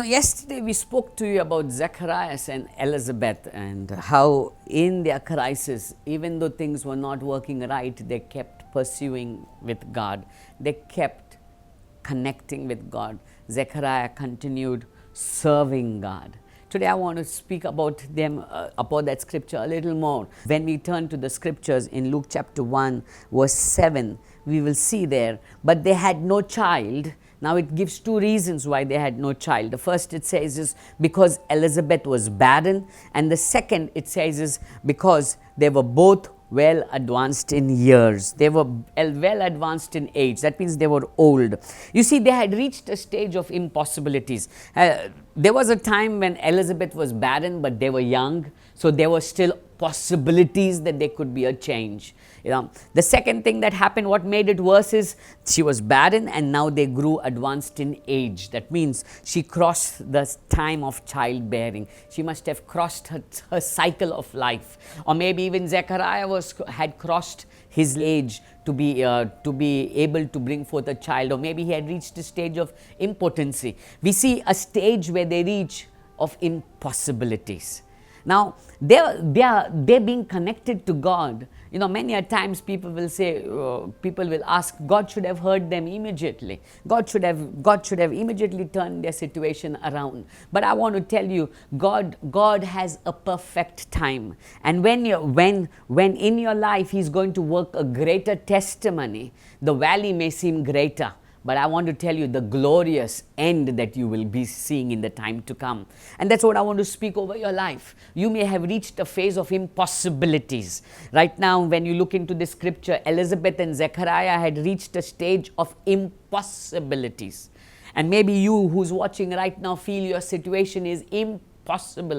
yesterday we spoke to you about Zacharias and Elizabeth and how in their crisis, even though things were not working right, they kept pursuing with God. They kept connecting with God. Zechariah continued serving God. Today I want to speak about them, about that scripture a little more. When we turn to the scriptures in Luke chapter 1 verse 7, we will see there, but they had no child. Now it gives two reasons why they had no child. The first it says is because Elizabeth was barren, and the second it says is because they were both well advanced in years. They were well advanced in age. That means they were old. You see, they had reached a stage of impossibilities. There was a time when Elizabeth was barren, but they were young. So there were still possibilities that there could be a change. The second thing that happened, what made it worse, is she was barren and now they grew advanced in age. That means she crossed the time of childbearing. She must have crossed her cycle of life. Or maybe even Zechariah had crossed his age to be able to bring forth a child, or maybe he had reached a stage of impotency. We see a stage where they reach of impossibilities. Now, they're being connected to God. Many a times people will say, people will ask, God should have heard them immediately. God should have immediately turned their situation around. But I want to tell you, God has a perfect time. And when in your life He's going to work a greater testimony, the valley may seem greater, but I want to tell you the glorious end that you will be seeing in the time to come. And that's what I want to speak over your life. You may have reached a phase of impossibilities. Right now, when you look into the scripture, Elizabeth and Zechariah had reached a stage of impossibilities. And maybe you who's watching right now feel your situation is impossible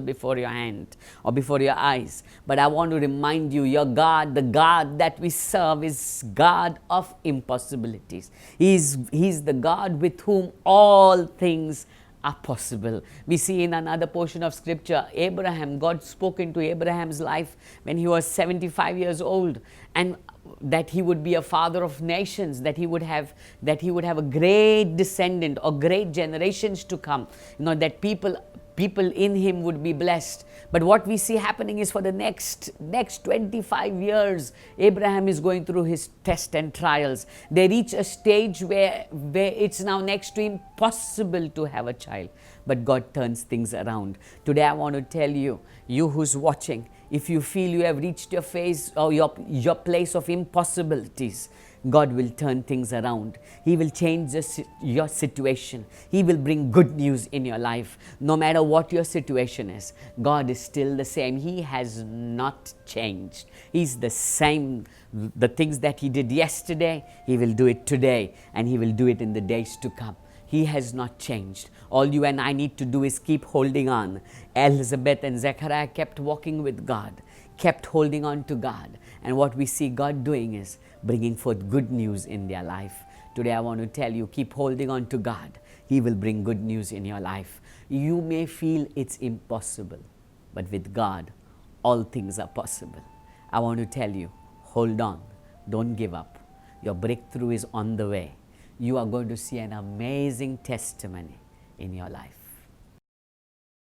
before your hand or before your eyes. But I want to remind you, your God, the God that we serve, is God of impossibilities. He's the God with whom all things are possible. We see in another portion of scripture, Abraham, God spoke into Abraham's life when he was 75 years old, and that he would be a father of nations, that he would have a great descendant or great generations to come, that people in him would be blessed. But what we see happening is for the next 25 years, Abraham is going through his tests and trials. They reach a stage where it's now next to impossible to have a child. But God turns things around. Today I want to tell you, you who's watching, if you feel you have reached your phase or your place of impossibilities, God will turn things around. He will change your situation. He will bring good news in your life. No matter what your situation is, God is still the same. He has not changed. He's the same. The things that He did yesterday, He will do it today, and He will do it in the days to come. He has not changed. All you and I need to do is keep holding on. Elizabeth and Zechariah kept walking with God, kept holding on to God. And what we see God doing is bringing forth good news in their life. Today I want to tell you, keep holding on to God. He will bring good news in your life. You may feel it's impossible, but with God, all things are possible. I want to tell you, hold on. Don't give up. Your breakthrough is on the way. You are going to see an amazing testimony in your life.